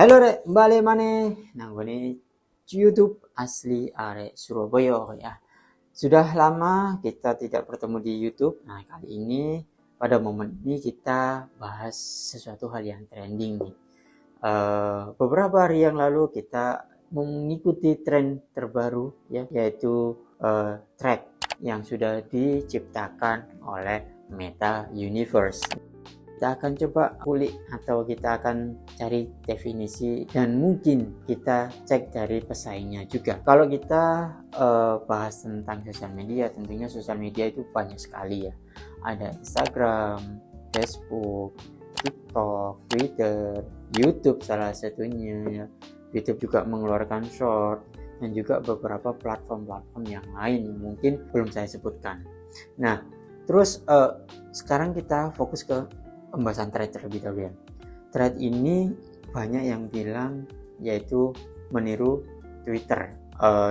Halo rek, balik maneh nang gone YouTube asli arek Surabaya ya. Sudah lama kita tidak bertemu di YouTube. Nah, kali ini pada momen ini kita bahas sesuatu hal yang trending nih. Beberapa hari yang lalu kita mengikuti tren terbaru ya, yaitu Thread yang sudah diciptakan oleh Meta Universe. Kita akan coba kulik atau kita akan cari definisi dan mungkin kita cek dari pesaingnya juga. Kalau kita bahas tentang sosial media, tentunya sosial media itu banyak sekali ya. Ada Instagram, Facebook, TikTok, Twitter, YouTube salah satunya ya. YouTube juga mengeluarkan short dan juga beberapa platform-platform yang lain mungkin belum saya sebutkan. Nah, terus sekarang kita fokus ke pembahasan thread terlebih dahulu ya. Thread ini banyak yang bilang yaitu meniru Twitter.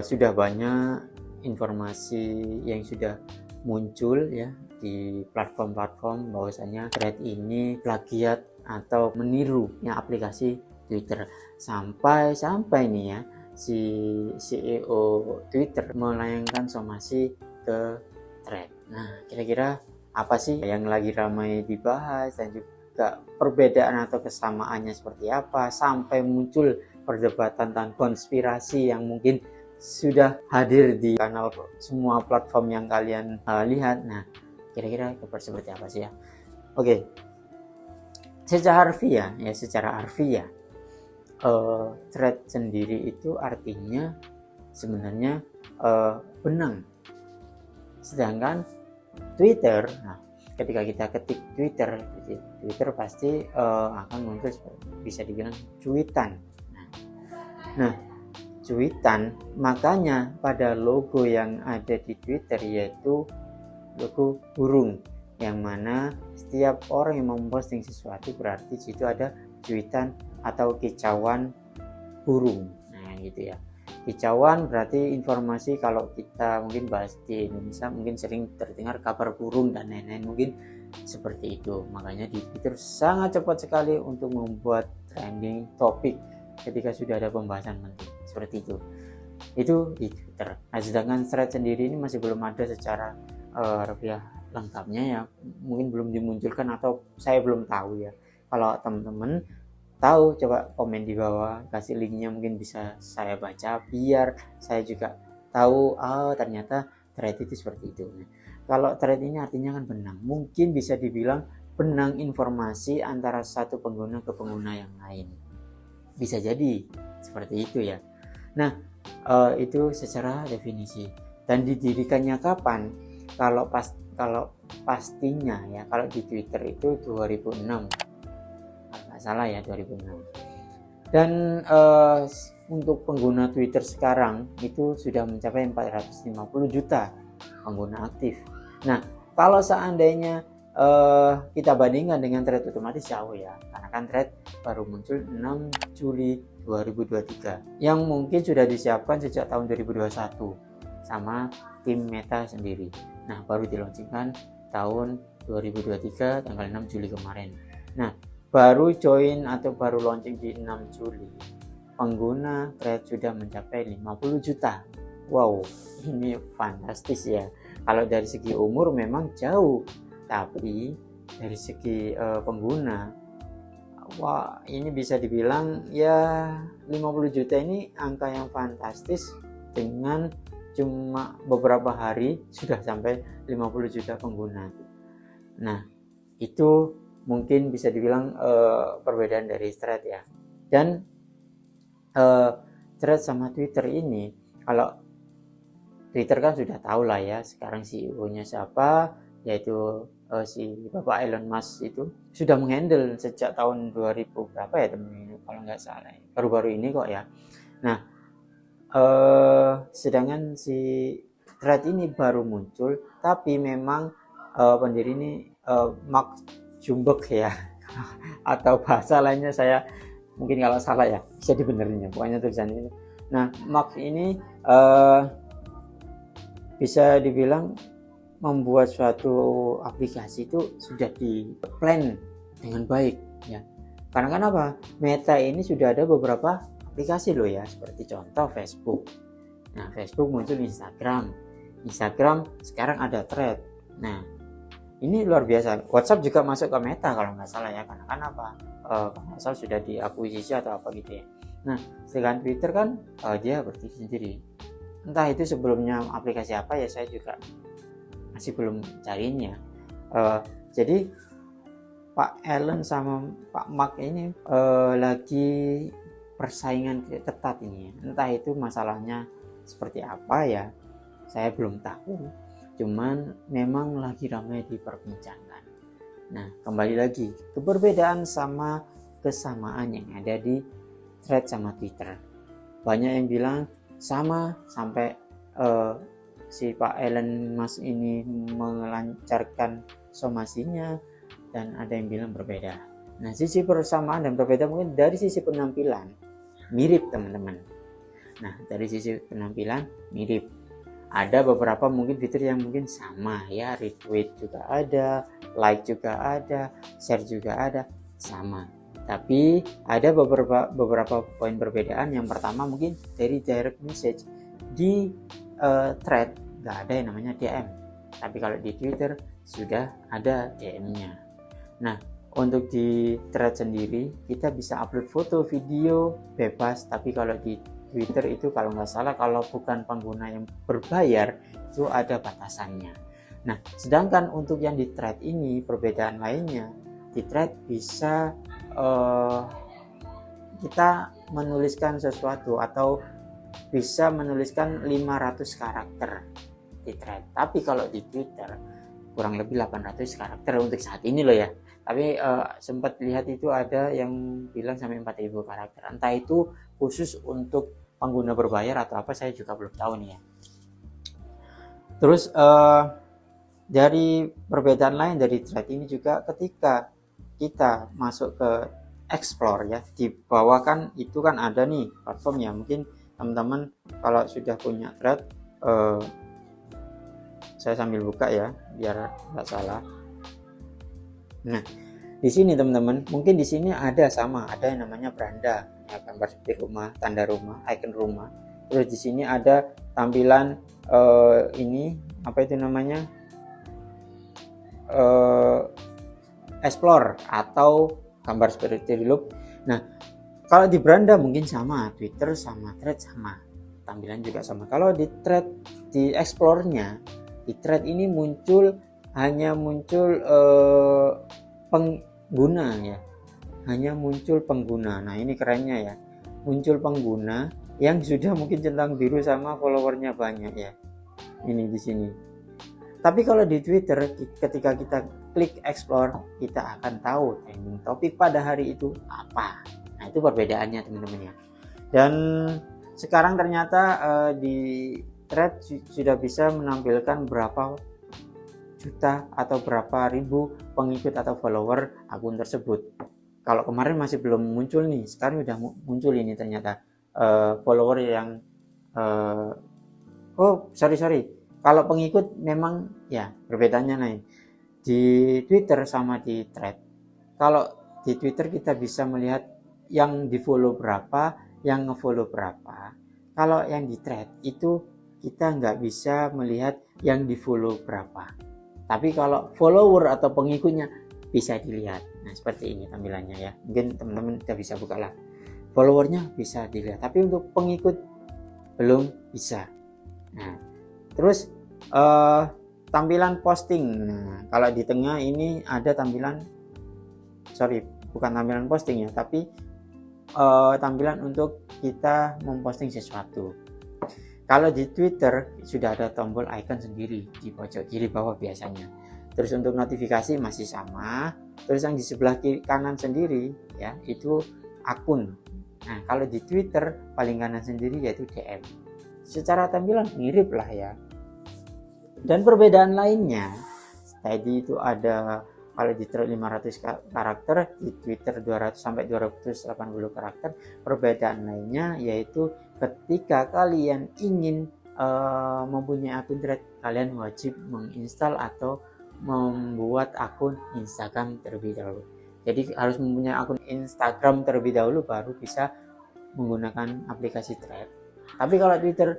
Sudah banyak informasi yang sudah muncul ya di platform-platform bahwasanya thread ini plagiat atau meniru yang aplikasi Twitter. Sampai nih ya si CEO Twitter melayangkan somasi ke thread. Nah, kira-kira apa sih yang lagi ramai dibahas dan juga perbedaan atau kesamaannya seperti apa sampai muncul perdebatan tentang konspirasi yang mungkin sudah hadir di kanal semua platform yang kalian lihat. Nah, kira-kira seperti apa sih ya? Oke. Secara harfiah thread sendiri itu artinya sebenarnya benang. Sedangkan Twitter, nah ketika kita ketik Twitter pasti akan muncul bisa dibilang cuitan. Nah, cuitan, makanya pada logo yang ada di Twitter yaitu logo burung, yang mana setiap orang yang memposting sesuatu berarti di situ ada cuitan atau kicauan burung. Nah, gitu ya. Kicauan berarti informasi, kalau kita mungkin bahas di Indonesia mungkin sering terdengar kabar burung dan lain-lain, mungkin seperti itu. Makanya di Twitter sangat cepat sekali untuk membuat trending topik ketika sudah ada pembahasan penting seperti itu di Twitter. Nah, sedangkan thread sendiri ini masih belum ada secara harfiah lengkapnya ya, mungkin belum dimunculkan atau saya belum tahu ya. Kalau teman-teman tahu, coba komen di bawah, kasih linknya, mungkin bisa saya baca biar saya juga tahu ternyata thread itu seperti itu. Kalau thread ini artinya kan benang, mungkin bisa dibilang benang informasi antara satu pengguna ke pengguna yang lain, bisa jadi seperti itu ya. Nah, itu secara definisi. Dan didirikannya kapan? Kalau pastinya ya, kalau di Twitter itu 2006 salah ya, 2006. Dan untuk pengguna Twitter sekarang itu sudah mencapai 450 juta pengguna aktif. Nah, kalau seandainya kita bandingkan dengan thread, otomatis jauh ya, karena kan thread baru muncul 6 Juli 2023 yang mungkin sudah disiapkan sejak tahun 2021 sama tim Meta sendiri. Nah, baru dilaunchingkan tahun 2023 tanggal 6 Juli kemarin. Nah, baru join atau baru launching di 6 Juli, pengguna thread sudah mencapai 50 juta. Wow, ini fantastis ya. Kalau dari segi umur memang jauh, tapi dari segi pengguna, wah, ini bisa dibilang ya 50 juta ini angka yang fantastis. Dengan cuma beberapa hari sudah sampai 50 juta pengguna. Nah, itu mungkin bisa dibilang perbedaan dari thread ya. Dan thread sama Twitter ini, kalau Twitter kan sudah tahu lah ya sekarang CEO-nya siapa, yaitu si Bapak Elon Musk itu sudah menghandle sejak tahun 2000 berapa ya teman-teman, kalau nggak salah baru-baru ini kok ya. Nah, sedangkan si thread ini baru muncul, tapi memang pendiri ini Mark Zuckerberg ya atau bahasa lainnya saya mungkin kalau salah ya bisa dibenerin ya, pokoknya tulisan ini. Nah, Mark ini bisa dibilang membuat suatu aplikasi itu sudah di plan dengan baik ya. Karena kenapa? Meta ini sudah ada beberapa aplikasi loh ya, seperti contoh Facebook. Nah, Facebook muncul Instagram. Instagram sekarang ada Thread. Nah, ini luar biasa. WhatsApp juga masuk ke Meta kalau nggak salah ya. Karena kan apa? Kalau nggak salah sudah diakuisisi atau apa gitu ya. Nah, sedangkan Twitter kan dia berdiri sendiri. Entah itu sebelumnya aplikasi apa ya, saya juga masih belum carinya. Jadi Pak Elon sama Pak Mark ini lagi persaingan ketat ini ya. Entah itu masalahnya seperti apa ya, saya belum tahu. Cuman memang lagi ramai diperbincangkan. Nah, kembali lagi ke perbedaan sama kesamaan yang ada di Thread sama Twitter. Banyak yang bilang sama sampai si Pak Elon Musk ini melancarkan somasinya, dan ada yang bilang berbeda. Nah, sisi persamaan dan berbeda mungkin dari sisi penampilan mirip teman-teman. Nah, dari sisi penampilan mirip. Ada beberapa mungkin fitur yang mungkin sama ya, retweet juga ada, like juga ada, share juga ada, sama. Tapi ada beberapa poin perbedaan. Yang pertama mungkin dari direct message. Di Thread nggak ada yang namanya DM, tapi kalau di Twitter sudah ada DM-nya. Nah, untuk di Thread sendiri kita bisa upload foto, video bebas, tapi kalau di Twitter itu kalau nggak salah, kalau bukan pengguna yang berbayar itu ada batasannya. Nah, sedangkan untuk yang di Thread ini perbedaan lainnya, di Thread bisa kita menuliskan sesuatu atau bisa menuliskan 500 karakter di Thread. Tapi kalau di Twitter kurang lebih 800 karakter untuk saat ini loh ya. Tapi sempat lihat itu ada yang bilang sampai 4000 karakter. Entah itu khusus untuk pengguna berbayar atau apa, saya juga belum tahu nih ya. Terus dari perbedaan lain dari Thread ini juga, ketika kita masuk ke Explore ya, di bawah kan itu kan ada nih platformnya. Mungkin teman-teman kalau sudah punya Thread, saya sambil buka ya biar nggak salah. Nah, di sini teman-teman, mungkin di sini ada yang namanya beranda, ya, gambar seperti rumah, tanda rumah, icon rumah. Terus di sini ada tampilan ini apa itu namanya, explore atau gambar seperti loop. Nah, kalau di beranda mungkin sama, Twitter sama Thread sama, tampilan juga sama. Kalau di Thread, di explore-nya, di Thread ini hanya muncul pengguna ya, hanya muncul pengguna. Nah, ini kerennya ya, muncul pengguna yang sudah mungkin centang biru sama followernya banyak ya, ini di sini. Tapi kalau di Twitter, ketika kita klik explore, kita akan tahu trending topik pada hari itu apa. Nah, itu perbedaannya teman-teman ya. Dan sekarang ternyata di Thread sudah bisa menampilkan berapa juta atau berapa ribu pengikut atau follower akun tersebut. Kalau kemarin masih belum muncul nih, sekarang udah muncul ini ternyata follower yang sorry. Kalau pengikut memang ya perbedaannya nih. Di Twitter sama di Thread. Kalau di Twitter kita bisa melihat yang di follow berapa, yang nge-follow berapa. Kalau yang di Thread itu kita nggak bisa melihat yang di follow berapa. Tapi kalau follower atau pengikutnya bisa dilihat. Nah, seperti ini tampilannya ya. Mungkin teman-teman udah bisa buka lah. Followernya bisa dilihat, tapi untuk pengikut belum bisa. Nah, terus tampilan posting. Nah, kalau di tengah ini ada bukan tampilan posting ya, tapi tampilan untuk kita memposting sesuatu. Kalau di Twitter sudah ada tombol icon sendiri di pojok kiri bawah biasanya. Terus untuk notifikasi masih sama. Terus yang di sebelah kiri kanan sendiri ya, itu akun. Nah, kalau di Twitter paling kanan sendiri yaitu DM. Secara tampilan mirip lah ya. Dan perbedaan lainnya, tadi itu ada kalau di Thread 500 karakter, di Twitter 200 sampai 280 karakter. Perbedaan lainnya yaitu ketika kalian ingin mempunyai akun Thread, kalian wajib menginstal atau membuat akun Instagram terlebih dahulu. Jadi harus mempunyai akun Instagram terlebih dahulu baru bisa menggunakan aplikasi Thread. Tapi kalau Twitter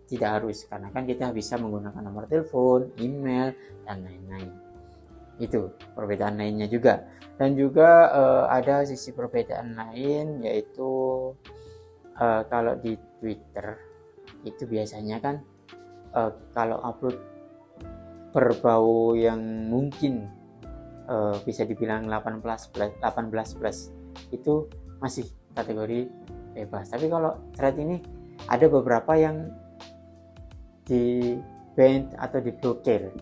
tidak harus, karena kan kita bisa menggunakan nomor telepon, email, dan lain-lain. Itu perbedaan lainnya juga. Dan juga ada sisi perbedaan lain, yaitu kalau di Twitter itu biasanya kan kalau upload berbau yang mungkin bisa dibilang 18 plus itu masih kategori bebas. Tapi kalau Thread ini ada beberapa yang di ban atau diblokir.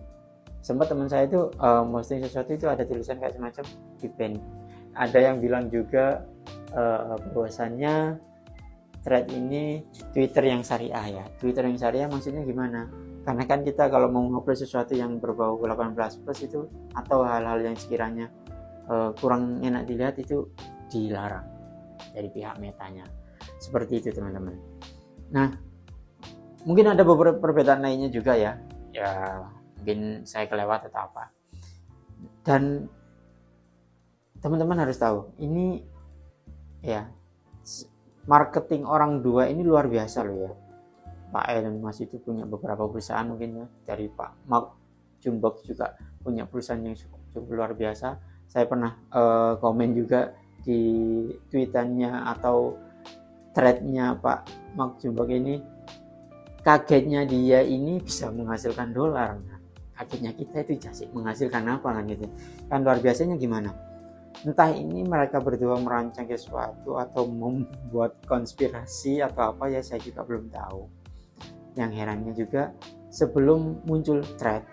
Sempat teman saya itu posting sesuatu itu ada tulisan kayak semacam di ban. Ada yang bilang juga bahwasannya Thread ini Twitter yang syariah ya. Twitter yang syariah maksudnya gimana? Karena kan kita kalau mau upload sesuatu yang berbau 18 plus itu atau hal-hal yang sekiranya kurang enak dilihat itu dilarang dari pihak Metanya. Seperti itu teman-teman. Nah, mungkin ada beberapa perbedaan lainnya juga ya. Ya, mungkin saya kelewat atau apa. Dan teman-teman harus tahu, ini ya marketing orang dua ini luar biasa loh ya. Pak Elon Musk itu punya beberapa perusahaan mungkin ya, dari Pak Mark Zuckerberg juga punya perusahaan yang cukup luar biasa. Saya pernah komen juga di tweetannya atau threadnya Pak Mark Zuckerberg ini, kagetnya dia ini bisa menghasilkan dolar. Nah, kagetnya kita itu jasik menghasilkan apa kan gitu. Kan luar biasanya gimana? Entah ini mereka berdua merancang sesuatu atau membuat konspirasi atau apa ya, saya juga belum tahu. Yang herannya juga sebelum muncul Thread,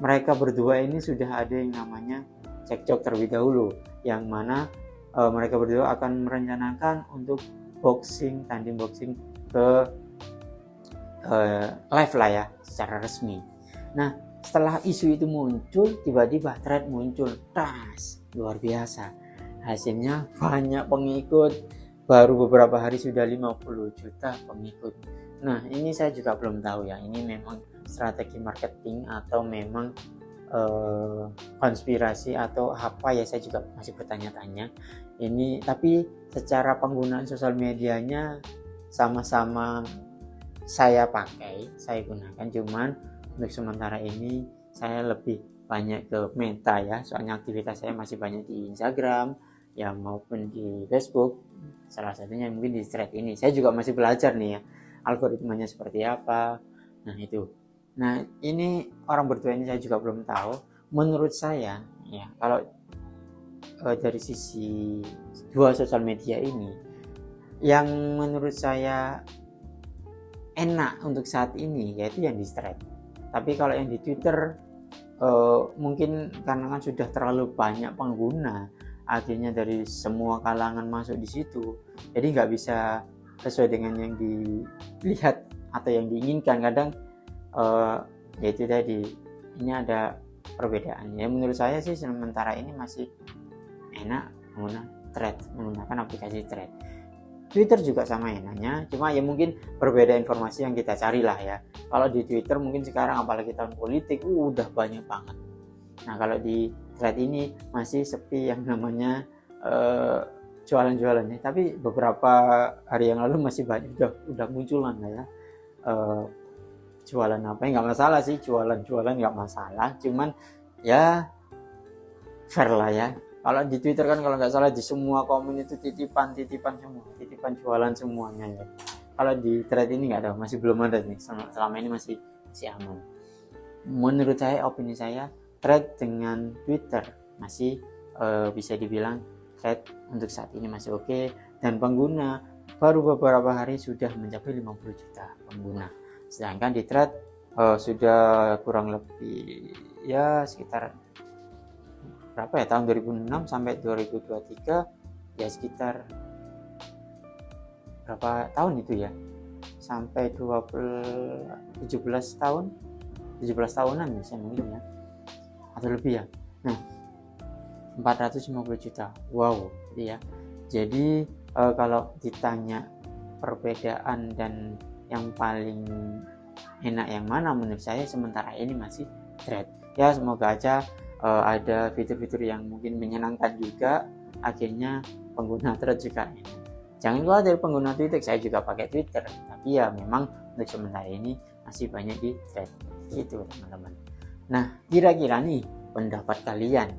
mereka berdua ini sudah ada yang namanya cekcok terlebih dahulu, yang mana mereka berdua akan merencanakan untuk tanding boxing ke live lah ya secara resmi. Nah, setelah isu itu muncul, tiba-tiba Thread muncul, luar biasa. Hasilnya banyak pengikut, baru beberapa hari sudah 50 juta pengikut. Nah, ini saya juga belum tahu ya, ini memang strategi marketing atau memang konspirasi atau apa ya, saya juga masih bertanya-tanya. Ini tapi secara penggunaan sosial medianya sama-sama saya gunakan, cuman untuk sementara ini saya lebih banyak ke Meta ya, soalnya aktivitas saya masih banyak di Instagram ya maupun di Facebook, salah satunya mungkin di Thread ini. Saya juga masih belajar nih ya, algoritmanya seperti apa. Nah itu, nah ini orang berdua ini saya juga belum tahu. Menurut saya ya, kalau dari sisi dua sosial media ini, yang menurut saya enak untuk saat ini yaitu yang di Thread. Tapi kalau yang di Twitter mungkin karena kan sudah terlalu banyak pengguna, akhirnya dari semua kalangan masuk di situ, jadi nggak bisa sesuai dengan yang dilihat atau yang diinginkan. Kadang yaitu tadi, ini ada perbedaan ya. Menurut saya sih sementara ini masih enak menggunakan aplikasi Thread. Twitter juga sama enaknya, cuma ya mungkin berbeda informasi yang kita cari lah ya. Kalau di Twitter mungkin sekarang apalagi tahun politik udah banyak banget. Nah kalau di Thread ini masih sepi yang namanya jualan-jualannya. Tapi beberapa hari yang lalu masih banyak, udah munculan lah ya. Jualan apa ya, nggak masalah sih, jualan nggak masalah, cuman ya fair lah ya. Kalau di Twitter kan kalau nggak salah di semua komen itu titipan semua, titipan jualan semuanya ya. Kalau di Thread ini nggak ada, masih belum ada nih, selama ini masih aman. Menurut saya, opini saya, Thread dengan Twitter masih bisa dibilang Thread untuk saat ini masih oke, dan pengguna baru beberapa hari sudah mencapai 50 juta pengguna. Sedangkan di Thread sudah kurang lebih ya sekitar berapa ya, tahun 2006 sampai 2023 ya, sekitar berapa tahun itu ya, sampai 17 tahunan bisa mungkin ya, atau lebih ya. Nah 450 juta, wow ya. Jadi kalau ditanya perbedaan dan yang paling enak yang mana, menurut saya sementara ini masih Thread ya. Semoga aja ada fitur-fitur yang mungkin menyenangkan juga akhirnya pengguna thread juga ini. Jangan khawatir pengguna Twitter, saya juga pakai Twitter, tapi ya memang untuk sementara ini masih banyak di thread. Itu teman-teman. Nah, kira-kira nih pendapat kalian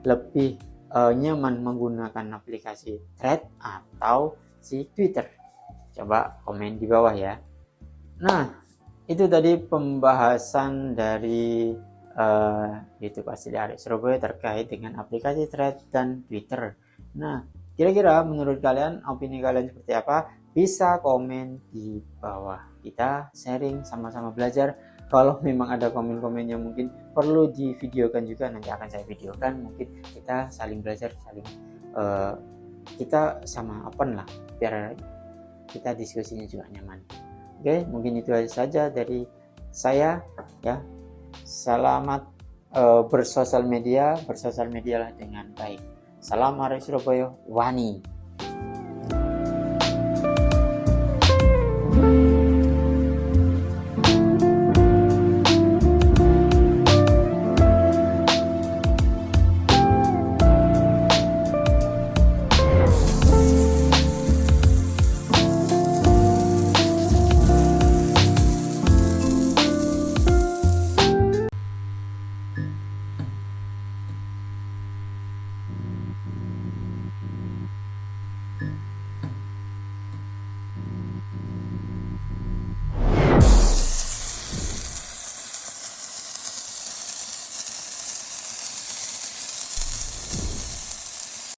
lebih nyaman menggunakan aplikasi thread atau si Twitter? Coba komen di bawah ya. Nah, itu tadi pembahasan dari YouTube Asli Arek Surabaya terkait dengan aplikasi thread dan Twitter. Nah, kira-kira menurut kalian, opini kalian seperti apa? Bisa komen di bawah. Kita sharing sama-sama belajar. Kalau memang ada komen-komen yang mungkin perlu divideokan juga, nanti akan saya videokan. Mungkin kita saling belajar, saling kita sama open lah, biar kita diskusinya juga nyaman. Oke, mungkin itu saja dari saya ya. Selamat bersosial media lah dengan baik. Salam Arek Surabaya, Wani.